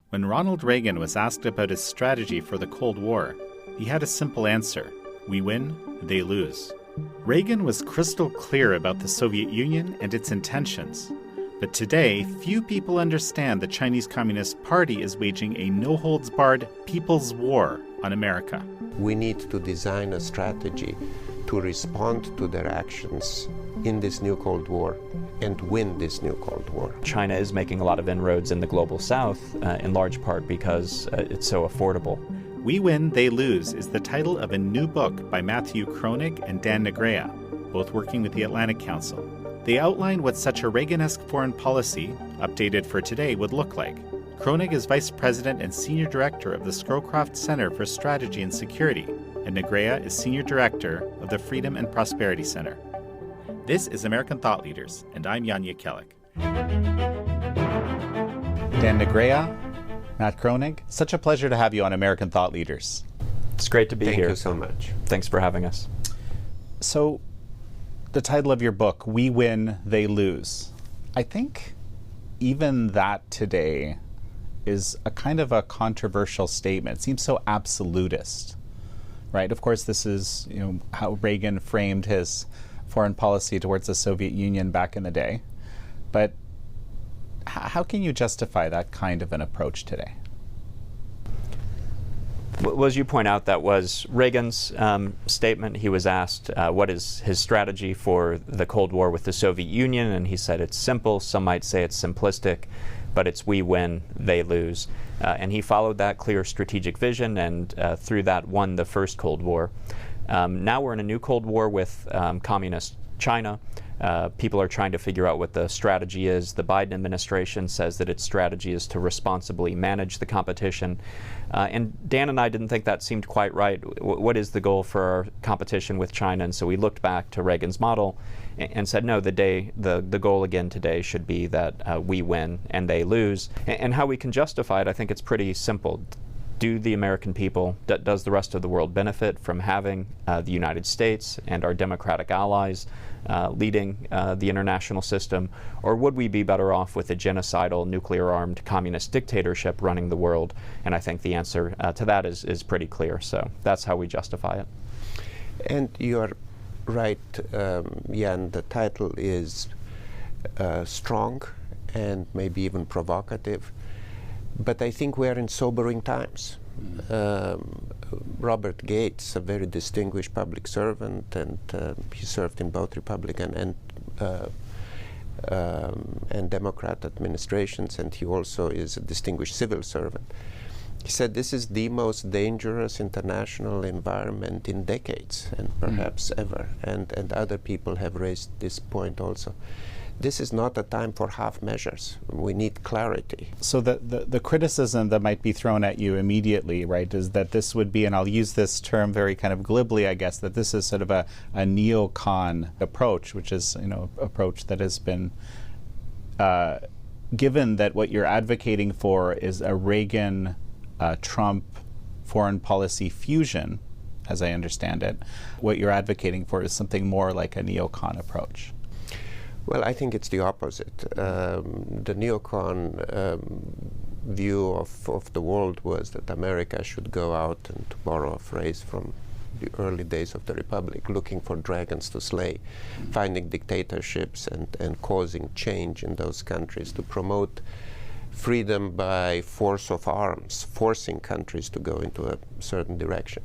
When Ronald Reagan was asked about his strategy for the Cold War, he had a simple answer: we win, they lose. Reagan was crystal clear about the Soviet Union and its intentions. But today, few people understand the Chinese Communist Party is waging a no-holds-barred people's war on America. We need to design a strategy to respond to their actions in this new Cold War and win this new Cold War. China is making a lot of inroads in the global south, in large part because it's so affordable. We Win, They Lose is the title of a new book by Matthew Kreonig and Dan Negrea, both working with the Atlantic Council. They outline what such a Reagan-esque foreign policy, updated for today, would look like. Kreonig is Vice President and Senior Director of the Scrowcroft Center for Strategy and Security, and Negrea is Senior Director of the Freedom and Prosperity Center. This is American Thought Leaders, and I'm Yanya Kellick. Dan Negrea, Matt Kreonig, such a pleasure to have you on American Thought Leaders. It's great to be here. Thank you so much. Thanks for having us. So, the title of your book, We Win, They Lose. I think even that today is a kind of a controversial statement. It seems so absolutist, right? Of course, this is how Reagan framed his foreign policy towards the Soviet Union back in the day. But how can you justify that kind of an approach today? Well, as you point out, that was Reagan's statement. He was asked what is his strategy for the Cold War with the Soviet Union, and he said it's simple. Some might say it's simplistic, but it's we win, they lose. And he followed that clear strategic vision, and through that won the first Cold War. Now we're in a new Cold War with communist China. People are trying to figure out what the strategy is. The Biden administration says that its strategy is to responsibly manage the competition. And Dan and I didn't think that seemed quite right. What is the goal for our competition with China? And so we looked back to Reagan's model and said, no, the goal again today should be that we win and they lose. And how we can justify it, I think it's pretty simple. Do the American people, does the rest of the world benefit from having the United States and our democratic allies leading the international system, or would we be better off with a genocidal, nuclear-armed communist dictatorship running the world? And I think the answer to that is pretty clear, so that's how we justify it. And you're right, Jan, the title is strong and maybe even provocative. But I think we are in sobering times. Robert Gates, a very distinguished public servant, and he served in both Republican and Democrat administrations, and he also is a distinguished civil servant. He said this is the most dangerous international environment in decades, and perhaps ever. And other people have raised this point also. This is not a time for half measures. We need clarity. So the criticism that might be thrown at you immediately, right, is that this would be, and I'll use this term very kind of glibly, I guess, that this is sort of a neocon approach, which is, approach that has been, given that what you're advocating for is a Reagan-Trump foreign policy fusion, as I understand it, what you're advocating for is something more like a neocon approach. Well, I think it's the opposite. The neocon view of the world was that America should go out, and to borrow a phrase from the early days of the Republic, looking for dragons to slay, finding dictatorships and causing change in those countries, to promote freedom by force of arms, forcing countries to go into a certain direction.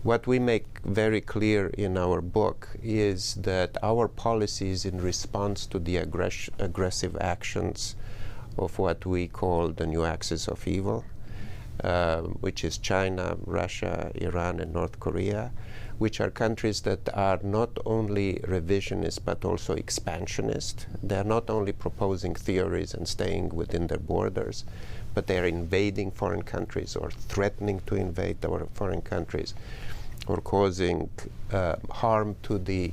What we make very clear in our book is that our policies in response to the aggressive actions of what we call the new axis of evil, which is China, Russia, Iran, and North Korea, which are countries that are not only revisionist but also expansionist. They are not only proposing theories and staying within their borders, but they are invading foreign countries or threatening to invade our foreign countries, or causing harm to the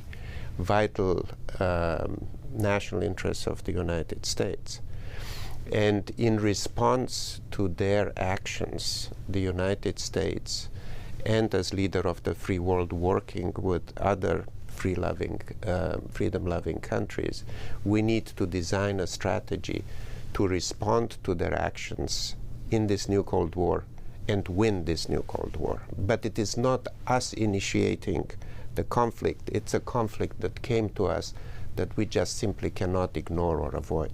vital national interests of the United States. And in response to their actions, the United States, and as leader of the free world working with other freedom-loving countries, we need to design a strategy to respond to their actions in this new Cold War and win this new Cold War. But it is not us initiating the conflict. It's a conflict that came to us that we just simply cannot ignore or avoid.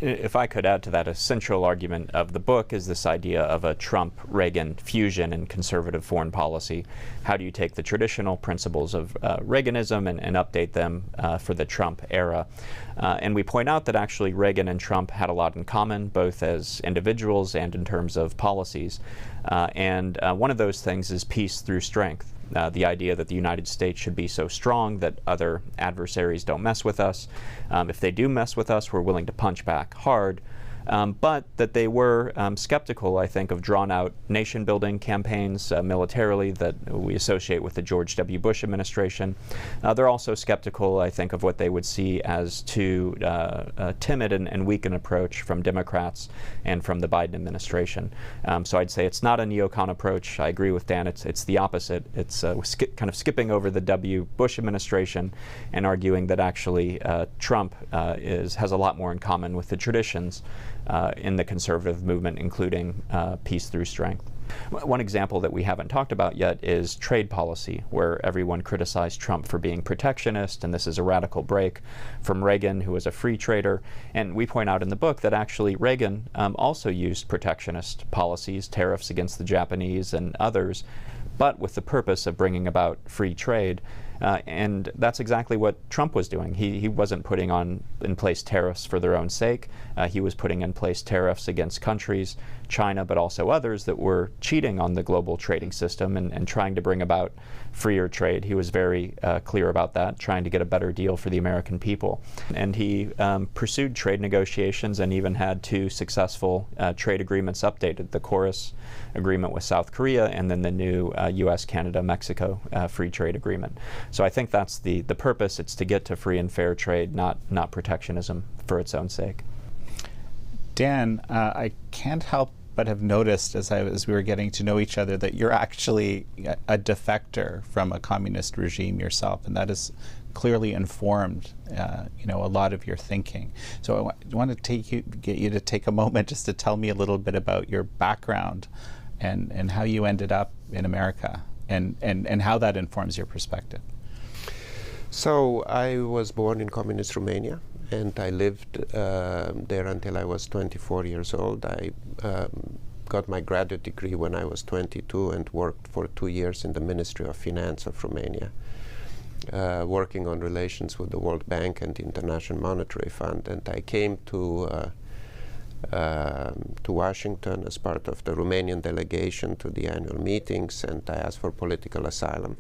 If I could add to that, a central argument of the book is this idea of a Trump-Reagan fusion in conservative foreign policy. How do you take the traditional principles of Reaganism and update them for the Trump era? And we point out that actually Reagan and Trump had a lot in common, both as individuals and in terms of policies. And one of those things is peace through strength. The idea that the United States should be so strong that other adversaries don't mess with us. If they do mess with us, we're willing to punch back hard. But that they were skeptical, I think, of drawn-out nation-building campaigns militarily that we associate with the George W. Bush administration. They're also skeptical, I think, of what they would see as too timid and weak an approach from Democrats and from the Biden administration. So I'd say it's not a neocon approach. I agree with Dan. It's the opposite. It's kind of skipping over the W. Bush administration and arguing that actually Trump has a lot more in common with the traditions in the conservative movement, including peace through strength. One example that we haven't talked about yet is trade policy, where everyone criticized Trump for being protectionist, and this is a radical break from Reagan, who was a free trader. And we point out in the book that actually Reagan also used protectionist policies, tariffs against the Japanese and others, but with the purpose of bringing about free trade. And that's exactly what Trump was doing. He wasn't putting in place tariffs for their own sake. He was putting in place tariffs against countries, China, but also others that were cheating on the global trading system and trying to bring about freer trade. He was very clear about that, trying to get a better deal for the American people. And he pursued trade negotiations and even had 2 successful trade agreements updated, the Chorus Agreement with South Korea and then the new U.S., Canada, Mexico free trade agreement. So I think that's the purpose. It's to get to free and fair trade, not protectionism for its own sake. Dan, I can't help but have noticed as we were getting to know each other that you're actually a defector from a communist regime yourself, and that has clearly informed a lot of your thinking. So I want to get you to take a moment just to tell me a little bit about your background and how you ended up in America and how that informs your perspective. So I was born in communist Romania, and I lived there until I was 24 years old. I got my graduate degree when I was 22 and worked for 2 years in the Ministry of Finance of Romania, working on relations with the World Bank and the International Monetary Fund. And I came to Washington as part of the Romanian delegation to the annual meetings, and I asked for political asylum.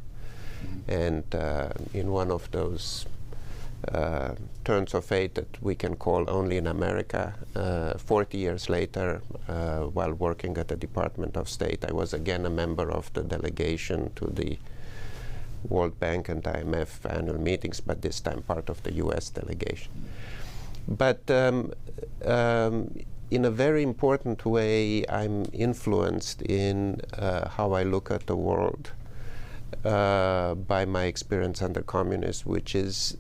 And in one of those turns of fate that we can call only in America, 40 years later, while working at the Department of State, I was again a member of the delegation to the World Bank and IMF annual meetings, but this time part of the US delegation. But in a very important way, I'm influenced in how I look at the world by my experience under communism, which is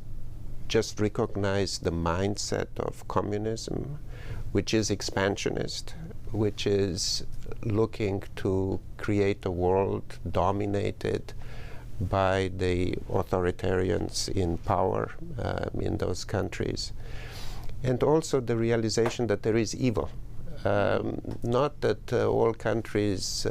just recognize the mindset of communism, which is expansionist, which is looking to create a world dominated by the authoritarians in power in those countries. And also the realization that there is evil. Not that all countries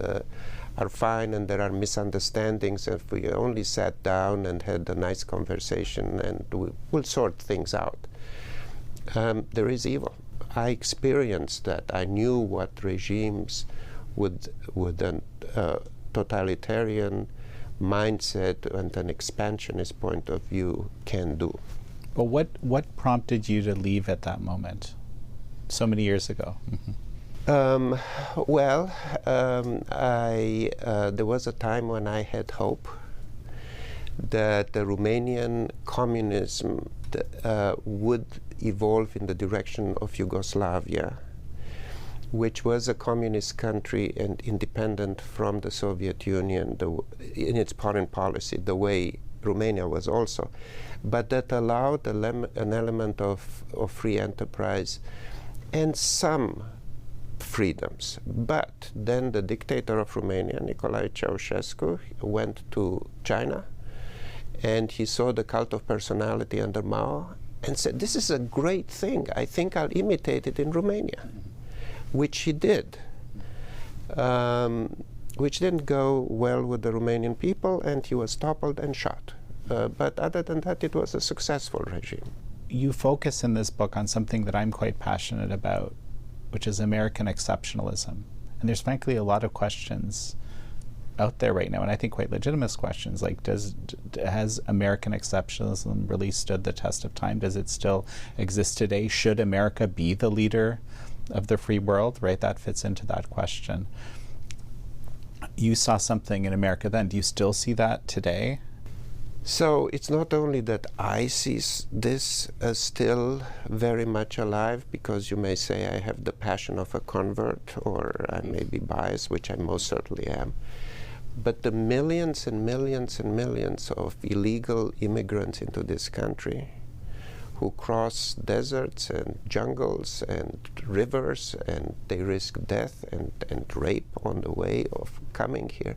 are fine and there are misunderstandings. If we only sat down and had a nice conversation and we'll sort things out. There is evil. I experienced that. I knew what regimes with a totalitarian mindset and an expansionist point of view can do. But what prompted you to leave at that moment, so many years ago? There was a time when I had hope that the Romanian communism would evolve in the direction of Yugoslavia, which was a communist country and independent from the Soviet Union in its foreign policy, the way Romania was also, but that allowed an element of free enterprise and some freedoms. But then the dictator of Romania, Nicolae Ceausescu, went to China, and he saw the cult of personality under Mao and said, this is a great thing. I think I'll imitate it in Romania, which he did, which didn't go well with the Romanian people, and he was toppled and shot. But other than that, it was a successful regime. You focus in this book on something that I'm quite passionate about, which is American exceptionalism. And there's frankly a lot of questions out there right now, and I think quite legitimate questions, like has American exceptionalism really stood the test of time? Does it still exist today? Should America be the leader of the free world, right? That fits into that question. You saw something in America then. Do you still see that today? So it's not only that I see this as still very much alive, because you may say I have the passion of a convert, or I may be biased, which I most certainly am, but the millions and millions and millions of illegal immigrants into this country who cross deserts and jungles and rivers, and they risk death and rape on the way of coming here,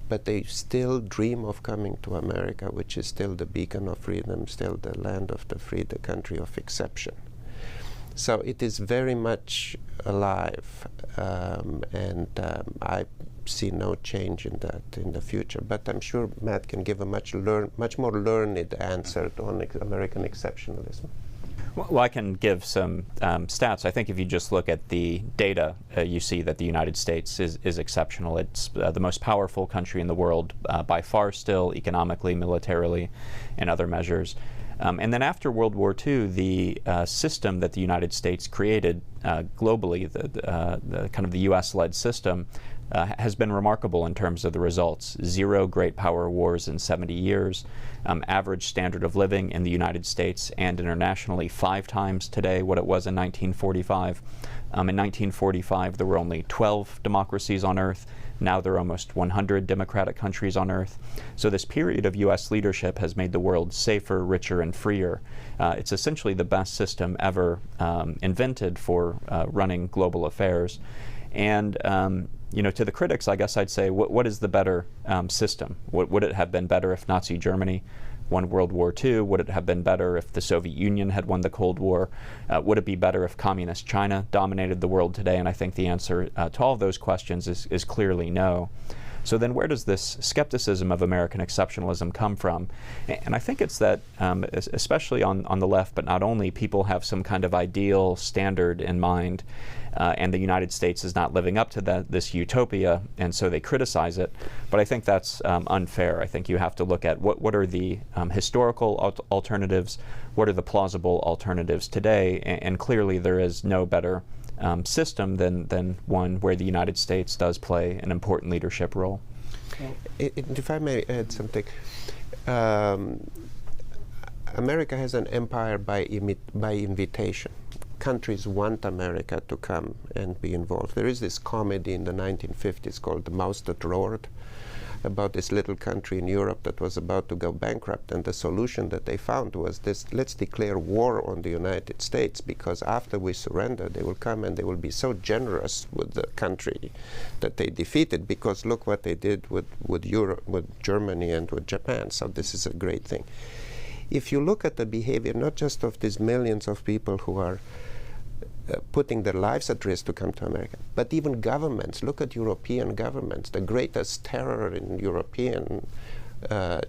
but they still dream of coming to America, which is still the beacon of freedom, still the land of the free, the country of exception. So it is very much alive, and I see no change in that in the future. But I'm sure Matt can give a much more learned answer on American exceptionalism. Well, I can give some stats. I think if you just look at the data, you see that the United States is exceptional. It's the most powerful country in the world by far still, economically, militarily, and other measures. And then after World War II, the system that the United States created globally, the kind of the U.S.-led system, has been remarkable in terms of the results. 0 great power wars in 70 years. Average standard of living in the United States and internationally 5 times today what it was in 1945. In 1945, there were only 12 democracies on Earth. Now there are almost 100 democratic countries on Earth. So this period of U.S. leadership has made the world safer, richer, and freer. It's essentially the best system ever invented for running global affairs. And you know, to the critics, I guess I'd say, what is the better system? Would it have been better if Nazi Germany won World War II? Would it have been better if the Soviet Union had won the Cold War? Would it be better if communist China dominated the world today? And I think the answer to all of those questions is clearly no. So then where does this skepticism of American exceptionalism come from? And I think it's that, especially on the left, but not only, people have some kind of ideal standard in mind, and the United States is not living up to this utopia, and so they criticize it. But I think that's unfair. I think you have to look at what are the historical alternatives, what are the plausible alternatives today, and clearly there is no better system than one where the United States does play an important leadership role. If I may add something, America has an empire by invitation. Countries want America to come and be involved. There is this comedy in the 1950s called The Mouse That Roared, about this little country in Europe that was about to go bankrupt, and the solution that they found was this: let's declare war on the United States, because after we surrender, they will come and they will be so generous with the country that they defeated, because look what they did with Europe, with Germany and with Japan. So this is a great thing. If you look at the behavior, not just of these millions of people who are putting their lives at risk to come to America, but even governments. Look at European governments. The greatest terror in European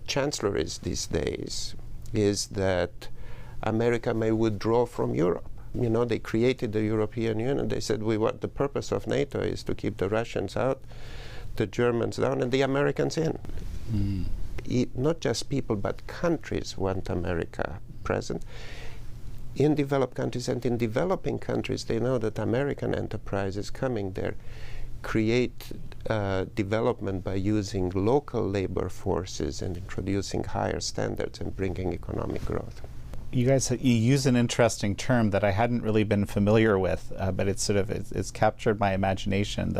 chancelleries these days is that America may withdraw from Europe. You know, they created the European Union. They said, the purpose of NATO is to keep the Russians out, the Germans down, and the Americans in. Not just people, but countries want America present. In developed countries and in developing countries, they know that American enterprise is coming there, create development by using local labor forces and introducing higher standards and bringing economic growth. You guys, you use an interesting term that I hadn't really been familiar with, but it's sort of it's captured my imagination.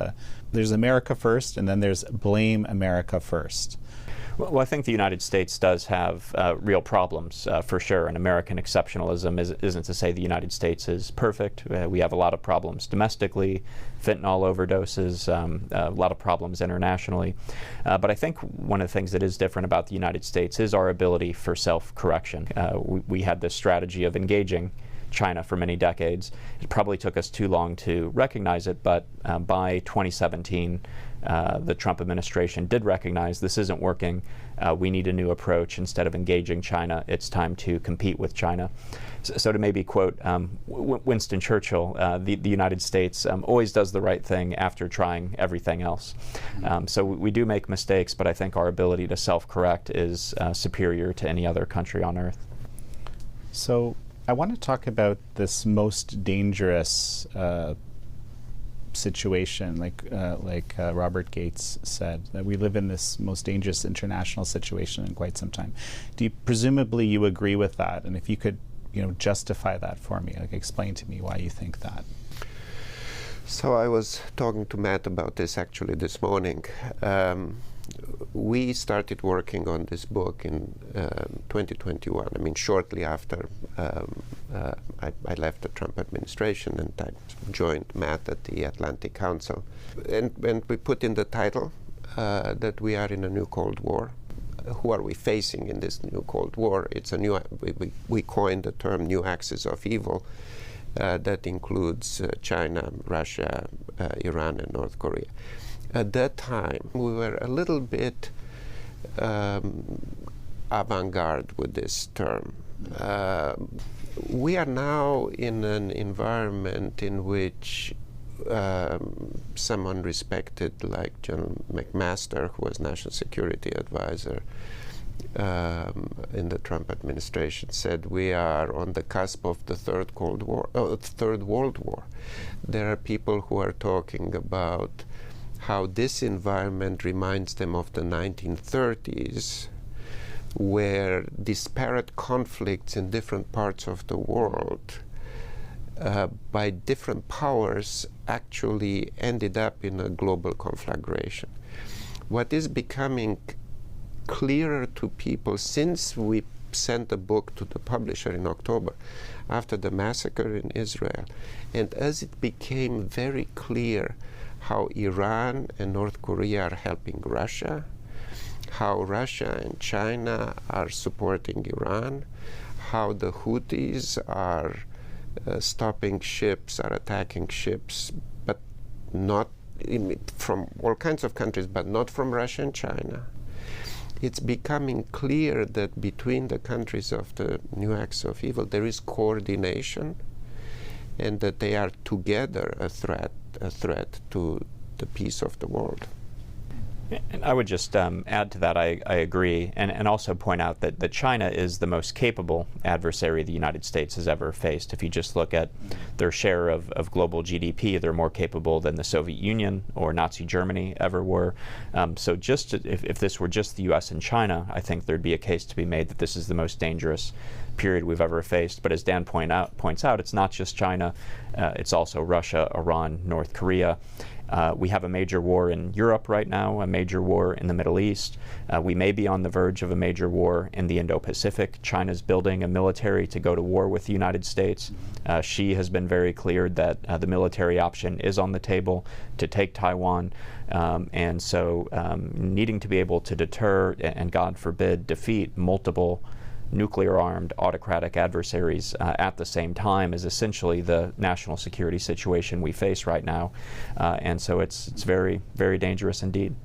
There's America first, and then there's blame America first. Well, I think the United States does have real problems, for sure, and American exceptionalism isn't to say the United States is perfect. We have a lot of problems domestically, fentanyl overdoses, a lot of problems internationally. But I think one of the things that is different about the United States is our ability for self-correction. We had this strategy of engaging China for many decades. It probably took us too long to recognize it, but by 2017, the Trump administration did recognize this isn't working. We need a new approach. Instead of engaging China, it's time to compete with China. So to maybe quote Winston Churchill, the United States always does the right thing after trying everything else. So we do make mistakes, but I think our ability to self-correct is superior to any other country on earth. So I want to talk about this most dangerous situation, like Robert Gates said, that we live in this most dangerous international situation in quite some time. Presumably you agree with that, and if you could, justify that for me, like explain to me why you think that. So I was talking to Matt about this actually this morning. We started working on this book in 2021. I mean, shortly after I left the Trump administration, and I joined Matt at the Atlantic Council. And we put in the title that we are in a new Cold War. Who are we facing in this new Cold War? It's a new, we coined the term new axis of evil. That includes China, Russia, Iran, and North Korea. At that time, we were a little bit avant-garde with this term. We are now in an environment in which someone respected, like General McMaster, who was National Security Advisor in the Trump administration, said we are on the cusp of the Third World War. There are people who are talking about how this environment reminds them of the 1930s, where disparate conflicts in different parts of the world by different powers actually ended up in a global conflagration. What is becoming clearer to people since we sent the book to the publisher in October after the massacre in Israel, and as it became very clear how Iran and North Korea are helping Russia, how Russia and China are supporting Iran, how the Houthis are stopping ships, are attacking ships, but not from all kinds of countries, but not from Russia and China. It's becoming clear that between the countries of the new axis of evil, there is coordination, and that they are together a threat to the peace of the world. And I would just add to that, I agree, and also point out that China is the most capable adversary the United States has ever faced. If you just look at their share of global GDP, they're more capable than the Soviet Union or Nazi Germany ever were. So just if this were just the U.S. and China, I think there'd be a case to be made that this is the most dangerous period we've ever faced. But as Dan points out, it's not just China, it's also Russia, Iran, North Korea. We have a major war in Europe right now, a major war in the Middle East. We may be on the verge of a major war in the Indo-Pacific. China's building a military to go to war with the United States. Xi has been very clear that the military option is on the table to take Taiwan. And so needing to be able to deter and, God forbid, defeat multiple nuclear-armed autocratic adversaries at the same time is essentially the national security situation we face right now. And so it's very, very dangerous indeed.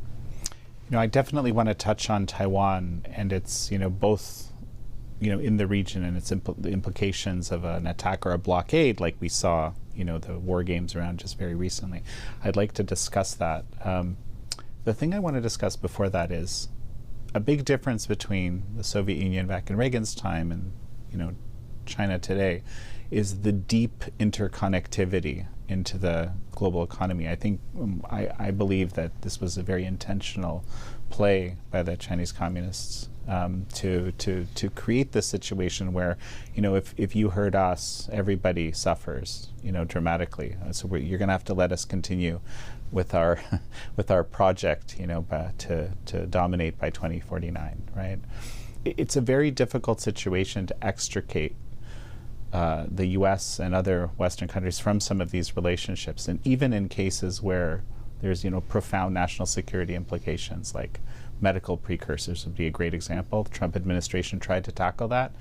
I definitely want to touch on Taiwan and its, both, in the region and its the implications of an attack or a blockade like we saw, the war games around just very recently. I'd like to discuss that. The thing I want to discuss before that is a big difference between the Soviet Union back in Reagan's time and, China today is the deep interconnectivity into the global economy. I think, I believe that this was a very intentional play by the Chinese communists to create this situation where, if you hurt us, everybody suffers, dramatically. So you're going to have to let us continue with our project, to dominate by 2049, right? It's a very difficult situation to extricate the U.S. and other Western countries from some of these relationships, and even in cases where there's profound national security implications, like medical precursors would be a great example. The Trump administration tried to tackle that,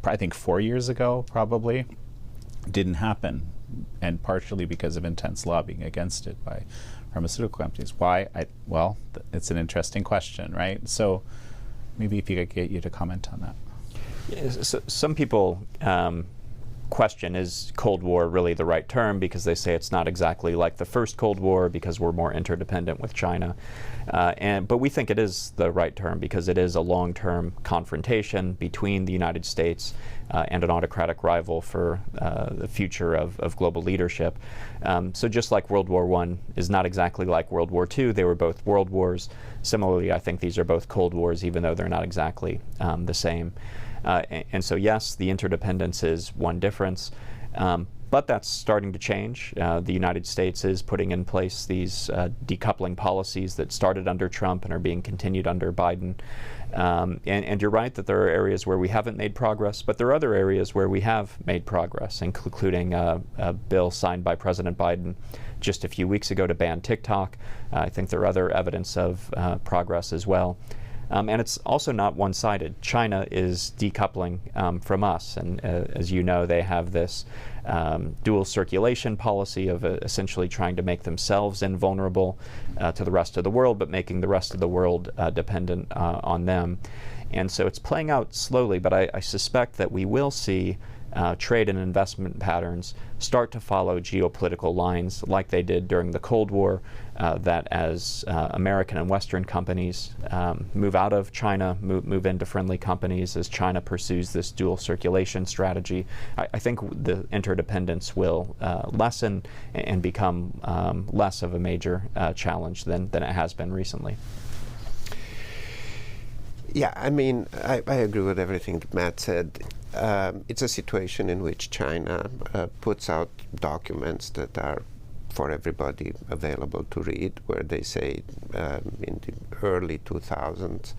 I think 4 years ago, probably. Didn't happen, and partially because of intense lobbying against it by pharmaceutical companies. Why? Well, it's an interesting question, right? So maybe if you could get you to comment on that. Yeah, so some people question, is Cold War really the right term, because they say it's not exactly like the first Cold War because we're more interdependent with China. But we think it is the right term because it is a long-term confrontation between the United States and an autocratic rival for the future of global leadership. So just like World War I is not exactly like World War II, they were both world wars. Similarly, I think these are both Cold Wars, even though they're not exactly the same. And so yes, the interdependence is one difference, but that's starting to change. The United States is putting in place these decoupling policies that started under Trump and are being continued under Biden. And you're right that there are areas where we haven't made progress, but there are other areas where we have made progress, including a bill signed by President Biden just a few weeks ago to ban TikTok. I think there are other evidence of progress as well. And it's also not one-sided. China is decoupling from us, and as you know, they have this dual circulation policy of essentially trying to make themselves invulnerable to the rest of the world, but making the rest of the world dependent on them. And so it's playing out slowly, but I suspect that we will see trade and investment patterns start to follow geopolitical lines like they did during the Cold War, that as American and Western companies move out of China, move into friendly companies, as China pursues this dual circulation strategy, I think the interdependence will lessen and become less of a major challenge than it has been recently. Yeah, I mean, I agree with everything that Matt said. It's a situation in which China puts out documents that are for everybody available to read, where they say in the early 2000s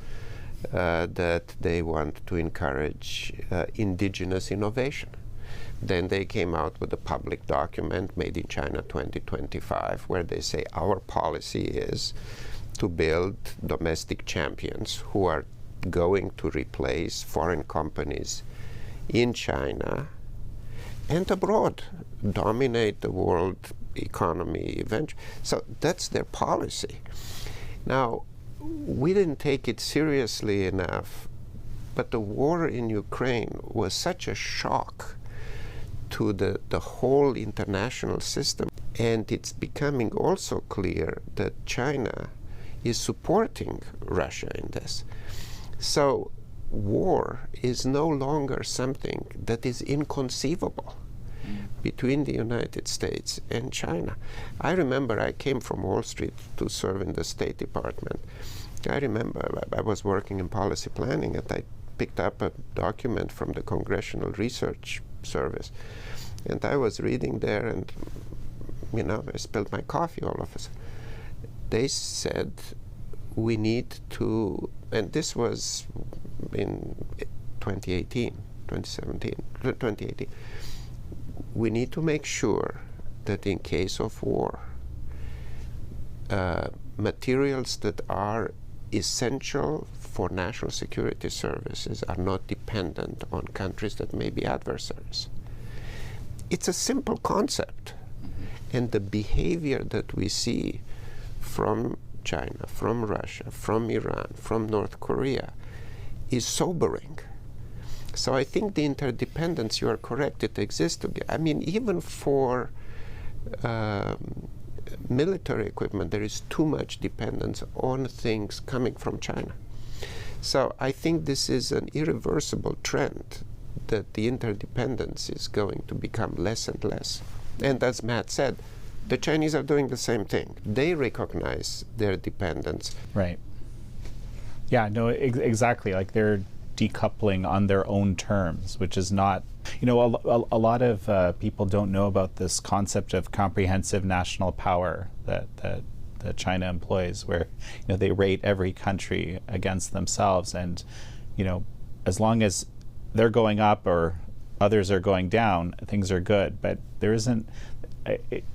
that they want to encourage indigenous innovation. Then they came out with a public document, Made in China 2025, where they say our policy is to build domestic champions who are going to replace foreign companies in China and abroad, dominate the world economy eventually. So that's their policy. Now, we didn't take it seriously enough, but the war in Ukraine was such a shock to the whole international system. And it's becoming also clear that China is supporting Russia in this. So war is no longer something that is inconceivable between the United States and China. I remember I came from Wall Street to serve in the State Department. I remember I was working in policy planning, and I picked up a document from the Congressional Research Service. And I was reading there, and I spilled my coffee all of a sudden. They said, we need to, and this was in 2018, we need to make sure that in case of war, materials that are essential for national security services are not dependent on countries that may be adversaries. It's a simple concept. And the behavior that we see from China, from Russia, from Iran, from North Korea is sobering. So I think the interdependence, you are correct, it exists. I mean, even for military equipment, there is too much dependence on things coming from China. So I think this is an irreversible trend, that the interdependence is going to become less and less. And as Matt said, the Chinese are doing the same thing. They recognize their dependence. Right. Yeah, no, exactly. Like they're decoupling on their own terms, which is not, a lot of people don't know about this concept of comprehensive national power that China employs, where, they rate every country against themselves. And, as long as they're going up or others are going down, things are good. But there isn't.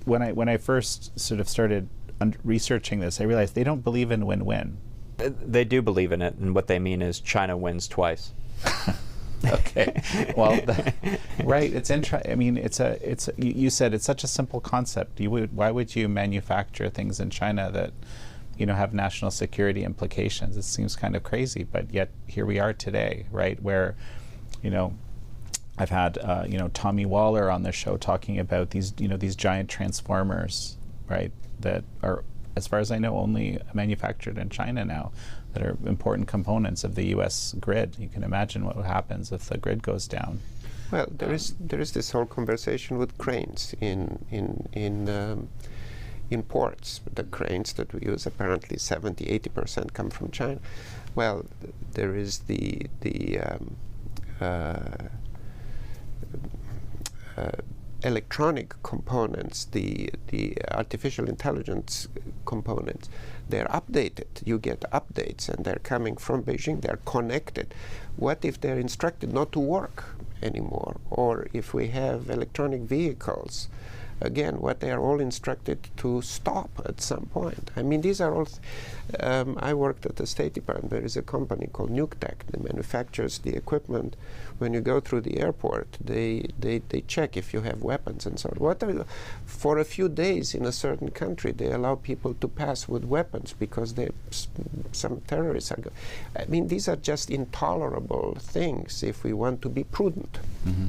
When I first sort of started researching this, I realized they don't believe in win-win. They do believe in it, and what they mean is China wins twice. Okay. Well, right. It's I mean, you said it's such a simple concept. Why would you manufacture things in China that, have national security implications? It seems kind of crazy, but yet here we are today, right? Where, I've had Tommy Waller on the show talking about these giant transformers, right? That are, as far as I know, only manufactured in China now, that are important components of the U.S. grid. You can imagine what happens if the grid goes down. Well, there is this whole conversation with cranes in ports. The cranes that we use, apparently 70-80% come from China. Well, there is the electronic components, the artificial intelligence components. They're updated. You get updates, and they're coming from Beijing. They're connected. What if they're instructed not to work anymore? Or if we have electronic vehicles, again, what they are all instructed to stop at some point. I mean, these are all. I worked at the State Department. There is a company called NukeTech that manufactures the equipment. When you go through the airport, they check if you have weapons and so on. For a few days in a certain country, they allow people to pass with weapons because some terrorists are. I mean, these are just intolerable things if we want to be prudent. Mm-hmm.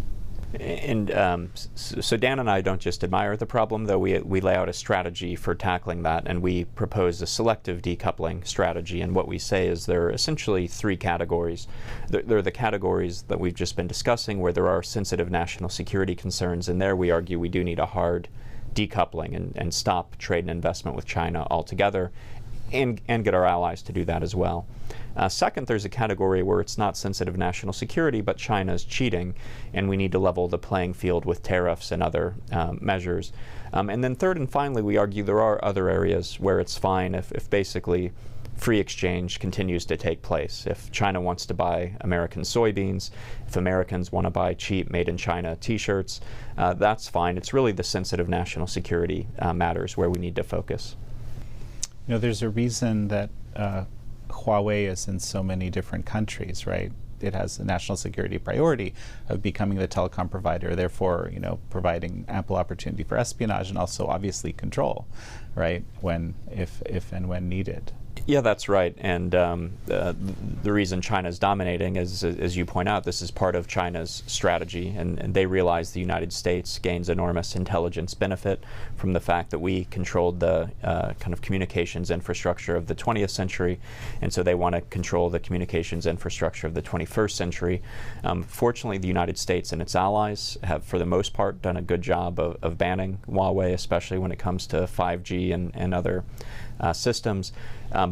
And so Dan and I don't just admire the problem, though we lay out a strategy for tackling that, and we propose a selective decoupling strategy. And what we say is there are essentially three categories. There are the categories that we've just been discussing, where there are sensitive national security concerns, and there we argue we do need a hard decoupling and stop trade and investment with China altogether, and get our allies to do that as well. Second, there's a category where it's not sensitive national security, but China's cheating, and we need to level the playing field with tariffs and other measures. And then third and finally, we argue there are other areas where it's fine if basically free exchange continues to take place. If China wants to buy American soybeans, if Americans want to buy cheap made-in-China T-shirts, that's fine. It's really the sensitive national security matters where we need to focus. There's a reason that Huawei is in so many different countries, right? It has the national security priority of becoming the telecom provider, therefore, providing ample opportunity for espionage and also obviously control, right? If and when needed. Yeah, that's right. And the reason China's dominating is, as you point out, this is part of China's strategy, and they realize the United States gains enormous intelligence benefit from the fact that we controlled the kind of communications infrastructure of the 20th century, and so they want to control the communications infrastructure of the 21st century. Fortunately, the United States and its allies have, for the most part, done a good job of banning Huawei, especially when it comes to 5G and other systems.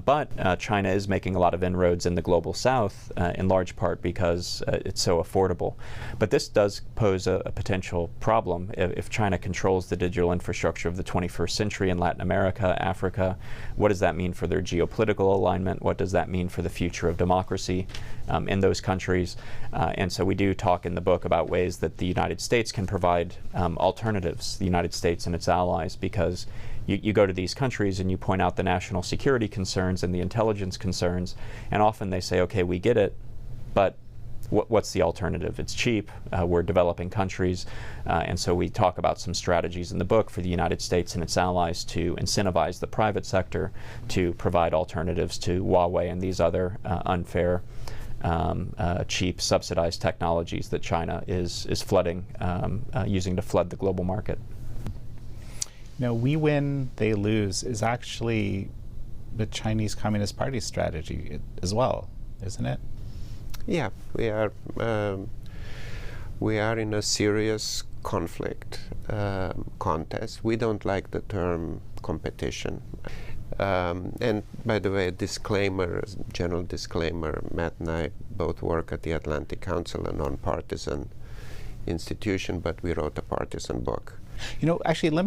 But China is making a lot of inroads in the global south, in large part because it's so affordable. But this does pose a potential problem. If China controls the digital infrastructure of the 21st century in Latin America, Africa, what does that mean for their geopolitical alignment? What does that mean for the future of democracy in those countries? And so we do talk in the book about ways that the United States can provide alternatives, the United States and its allies, because you go to these countries and you point out the national security concerns and the intelligence concerns, and often they say, okay, we get it, but what's the alternative? It's cheap, we're developing countries, and so we talk about some strategies in the book for the United States and its allies to incentivize the private sector to provide alternatives to Huawei and these other unfair, cheap, subsidized technologies that China is flooding, using to flood the global market. We win, they lose is actually the Chinese Communist Party strategy as well, isn't it? Yeah, we are in a serious conflict contest. We don't like the term competition. And by the way, general disclaimer, Matt and I both work at the Atlantic Council, a non-partisan institution, but we wrote a partisan book. Actually, let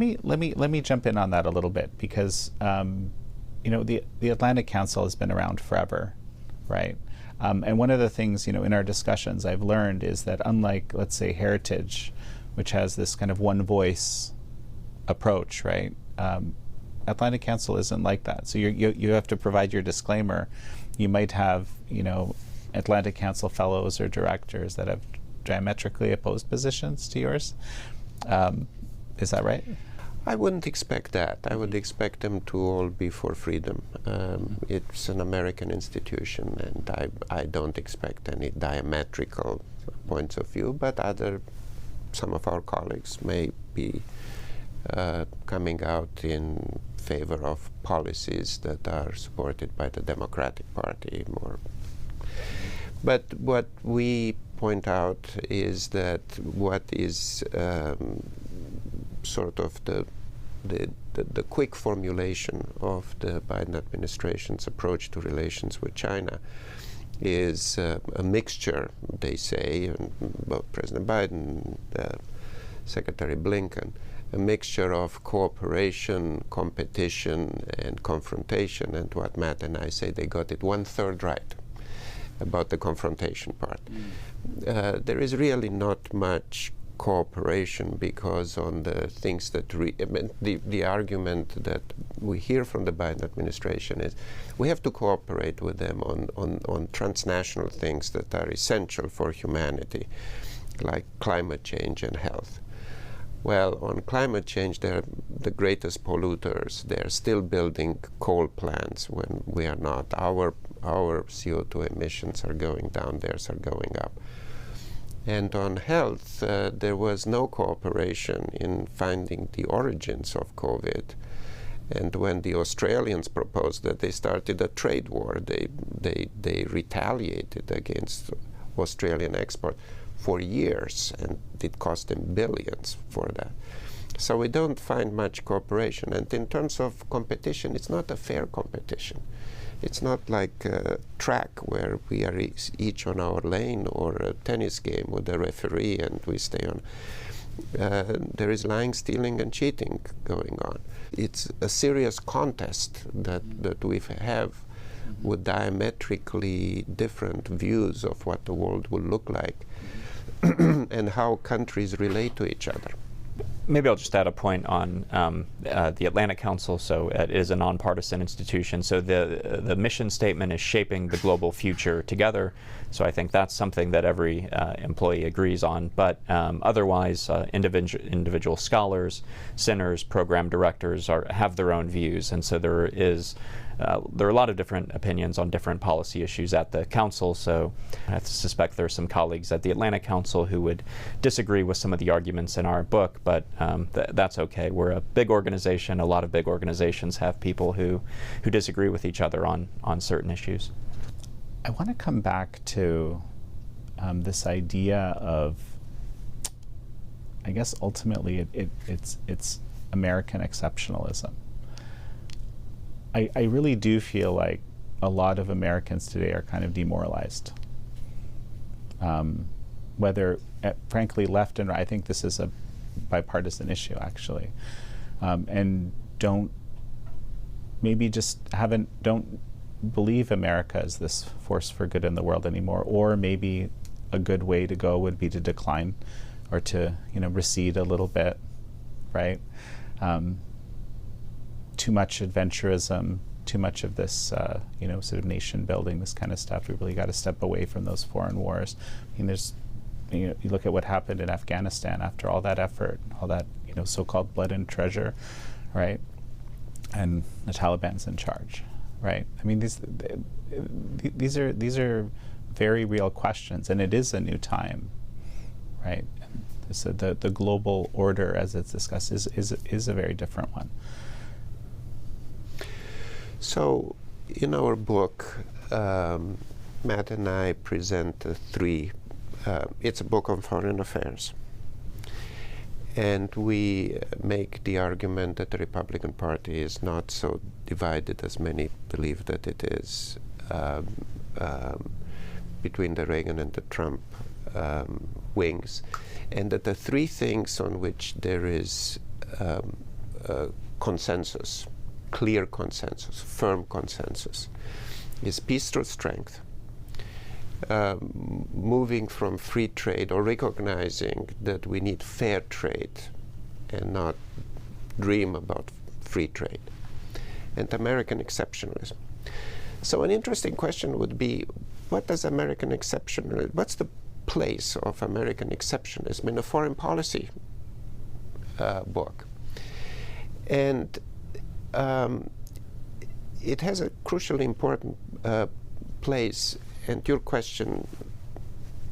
me jump in on that a little bit, because the Atlantic Council has been around forever, right? And one of the things, in our discussions I've learned is that unlike, let's say, Heritage, which has this kind of one voice approach, right? Atlantic Council isn't like that. So you have to provide your disclaimer. You might have, Atlantic Council fellows or directors that have diametrically opposed positions to yours. Is that right? I wouldn't expect that. I would expect them to all be for freedom. It's an American institution, and I don't expect any diametrical points of view, but some of our colleagues may be coming out in favor of policies that are supported by the Democratic Party more. But what we point out is that what is sort of the quick formulation of the Biden administration's approach to relations with China is a mixture, they say, and both President Biden and Secretary Blinken, a mixture of cooperation, competition, and confrontation. And what Matt and I say, they got it 1/3 right about the confrontation part. There is really not much cooperation, because on the things that the argument that we hear from the Biden administration is we have to cooperate with them on transnational things that are essential for humanity, like climate change and health. Well, on climate change, they're the greatest polluters. They're still building coal plants when we are not. Our CO2 emissions are going down, theirs are going up. And on health, there was no cooperation in finding the origins of COVID. And when the Australians proposed that, they started a trade war. They retaliated against Australian export for years, and it cost them billions for that. So we don't find much cooperation. And in terms of competition, it's not a fair competition. It's not like track where we are each on our lane, or a tennis game with a referee and we stay on. There is lying, stealing, and cheating going on. It's a serious contest that we have with diametrically different views of what the world will look like and how countries relate to each other. Maybe I'll just add a point on the Atlantic Council. So it is a nonpartisan institution. So the mission statement is shaping the global future together. So I think that's something that every employee agrees on. But otherwise, individual scholars, centers, program directors have their own views. And so there are a lot of different opinions on different policy issues at the council. So I suspect there are some colleagues at the Atlantic Council who would disagree with some of the arguments in our book, but that's okay. We're a big organization. A lot of big organizations have people who disagree with each other on certain issues. I want to come back to this idea of, I guess ultimately it's American exceptionalism. I really do feel like a lot of Americans today are kind of demoralized. Whether, frankly, left and right, I think this is a bipartisan issue, actually. And don't believe America is this force for good in the world anymore, or maybe a good way to go would be to decline or to, recede a little bit, right? Too much adventurism, too much of this, sort of nation building, this kind of stuff. We really got to step away from those foreign wars. I mean, you look at what happened in Afghanistan after all that effort, all that, so-called blood and treasure, right? And the Taliban's in charge, right? I mean, these are very real questions, and it is a new time, right? So the global order, as it's discussed, is a very different one. So, in our book, Matt and I present three. It's a book on foreign affairs. And we make the argument that the Republican Party is not so divided as many believe that it is, between the Reagan and the Trump wings. And that the three things on which there is consensus, clear consensus, firm consensus, is peace through strength, moving from free trade or recognizing that we need fair trade and not dream about free trade, and American exceptionalism. So an interesting question would be, what does American exceptionalism, what's the place of American exceptionalism in a foreign policy book? And it has a crucially important place, and your question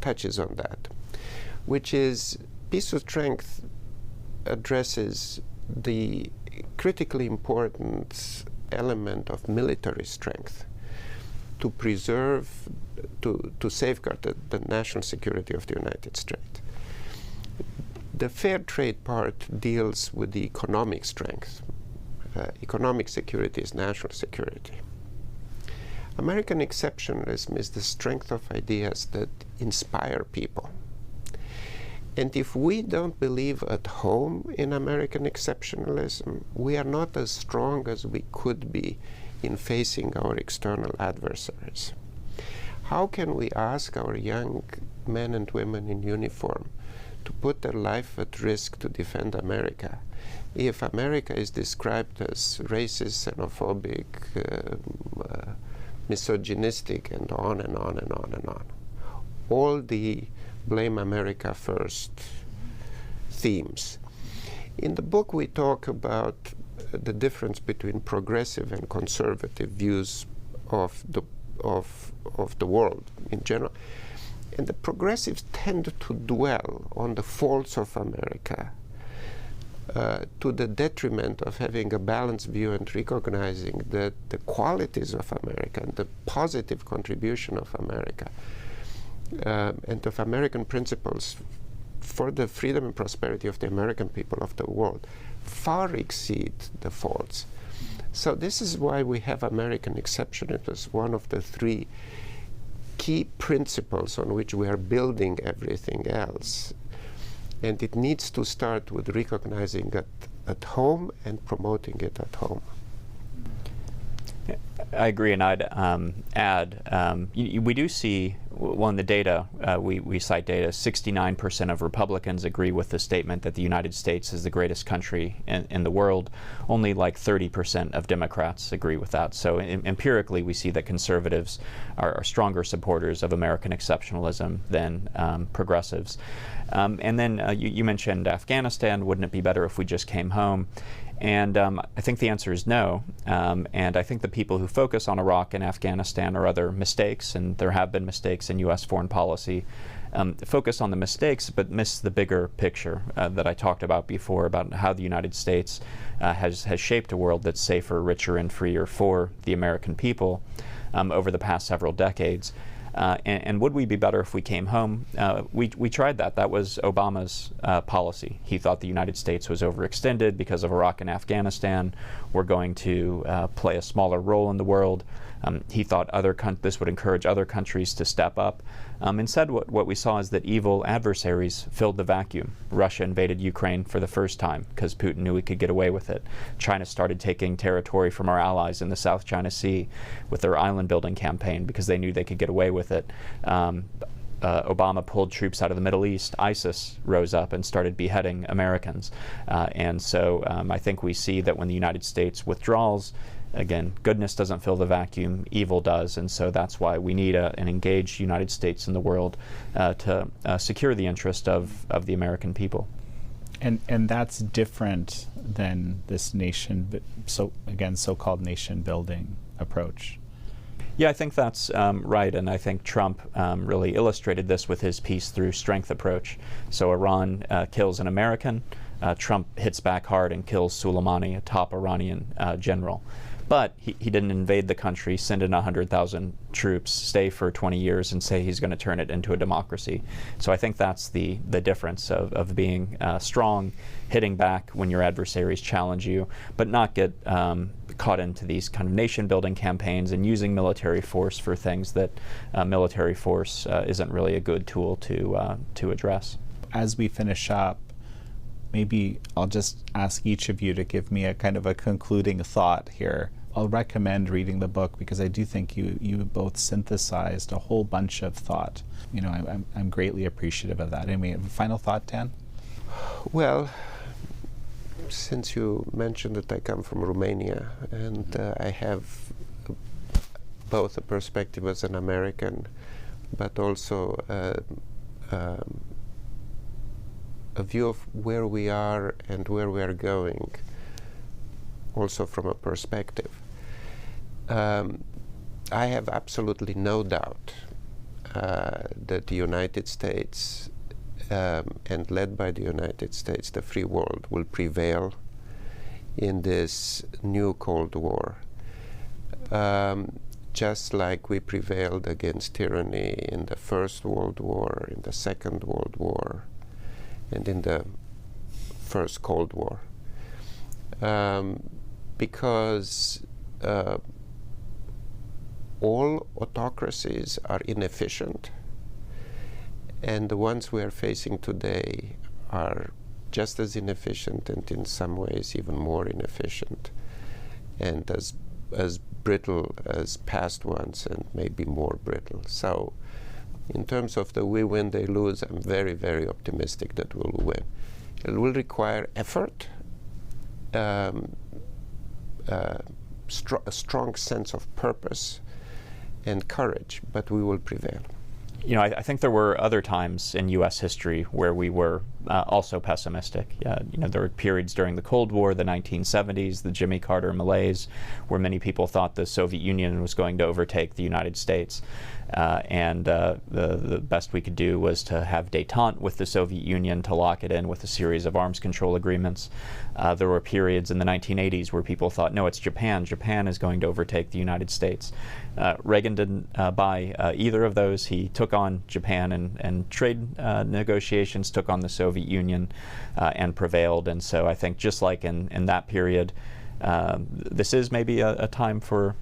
touches on that, which is Peace with Strength addresses the critically important element of military strength to preserve, to safeguard the national security of the United States. The fair trade part deals with the economic strength. Economic security is national security. American exceptionalism is the strength of ideas that inspire people. And if we don't believe at home in American exceptionalism, we are not as strong as we could be in facing our external adversaries. How can we ask our young men and women in uniform to put their life at risk to defend America if America is described as racist, xenophobic, misogynistic, and on and on and on and on? All the blame America first themes. In the book we talk about the difference between progressive and conservative views of the world in general. And the progressives tend to dwell on the faults of America to the detriment of having a balanced view and recognizing that the qualities of America and the positive contribution of America and of American principles for the freedom and prosperity of the American people of the world far exceed the faults. So this is why we have American exceptionalism as one of the three key principles on which we are building everything else. And it needs to start with recognizing it at home and promoting it at home. I agree, and I'd add, we do see, well, in the data, we cite data, 69% of Republicans agree with the statement that the United States is the greatest country in the world. Only like 30% of Democrats agree with that. So empirically, we see that conservatives are stronger supporters of American exceptionalism than progressives. And then you mentioned Afghanistan. Wouldn't it be better if we just came home? And I think the answer is no. And I think the people who focus on Iraq and Afghanistan are other mistakes, and there have been mistakes in U.S. foreign policy, focus on the mistakes but miss the bigger picture that I talked about before, about how the United States has shaped a world that's safer, richer, and freer for the American people over the past several decades. And would we be better if we came home? We tried that. That was Obama's policy. He thought the United States was overextended because of Iraq and Afghanistan. We're going to play a smaller role in the world. He thought this would encourage other countries to step up. Instead, what we saw is that evil adversaries filled the vacuum. Russia invaded Ukraine for the first time because Putin knew he could get away with it. China started taking territory from our allies in the South China Sea with their island building campaign because they knew they could get away with it. Obama pulled troops out of the Middle East. ISIS rose up and started beheading Americans. And so I think we see that when the United States withdraws, again, goodness doesn't fill the vacuum, evil does, and so that's why we need an engaged United States in the world to secure the interest of the American people. And that's different than this so-called nation-building approach. Yeah, I think that's right, and I think Trump really illustrated this with his peace through strength approach. So Iran kills an American, Trump hits back hard and kills Soleimani, a top Iranian general. But he didn't invade the country, send in 100,000 troops, stay for 20 years, and say he's going to turn it into a democracy. So I think that's the difference of being strong, hitting back when your adversaries challenge you, but not get caught into these kind of nation-building campaigns and using military force for things that military force isn't really a good tool to address. As we finish up, maybe I'll just ask each of you to give me a kind of a concluding thought here I'll recommend reading the book because I do think you both synthesized a whole bunch of thought. You know, I'm greatly appreciative of that. Anyway, final thought, Dan? Well, since you mentioned that I come from Romania, and I have both a perspective as an American, but also a view of where we are and where we are going, also from a perspective. I have absolutely no doubt that the United States, and led by the United States, the free world will prevail in this new Cold War. Just like we prevailed against tyranny in the First World War, in the Second World War, and in the First Cold War. Because all autocracies are inefficient, and the ones we are facing today are just as inefficient, and in some ways even more inefficient, and as brittle as past ones, and maybe more brittle. So in terms of the we win, they lose, I'm very, very optimistic that we'll win. It will require effort, a strong sense of purpose and courage, but we will prevail. You know, I think there were other times in U.S. history where we were also pessimistic. You know, there were periods during the Cold War, the 1970s, the Jimmy Carter malaise, where many people thought the Soviet Union was going to overtake the United States. And the best we could do was to have détente with the Soviet Union, to lock it in with a series of arms control agreements. There were periods in the 1980s where people thought, no, it's Japan. Japan is going to overtake the United States. Reagan didn't buy either of those. He took on Japan and trade negotiations, took on the Soviet Union, and prevailed. And so I think just like in that period, this is maybe a time for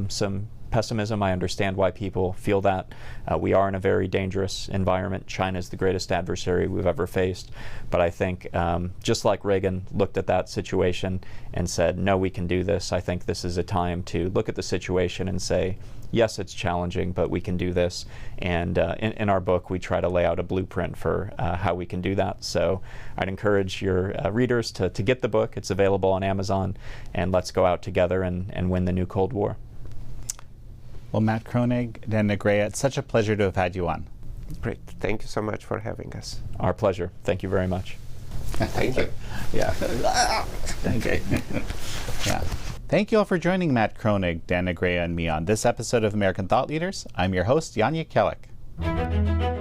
some pessimism. I understand why people feel that. We are in a very dangerous environment. China is the greatest adversary we've ever faced. But I think just like Reagan looked at that situation and said, no, we can do this, I think this is a time to look at the situation and say, yes, it's challenging, but we can do this. And in our book, we try to lay out a blueprint for how we can do that. So I'd encourage your readers to get the book. It's available on Amazon, and let's go out together and win the new Cold War. Well, Matt Kreonig and Negrea, it's such a pleasure to have had you on. Great. Thank you so much for having us. Our pleasure. Thank you very much. Thank you. Yeah. Okay. Yeah. Thank you all for joining Matt Kreonig, Dan Negrea, and me on this episode of American Thought Leaders. I'm your host, Yanya Kellick.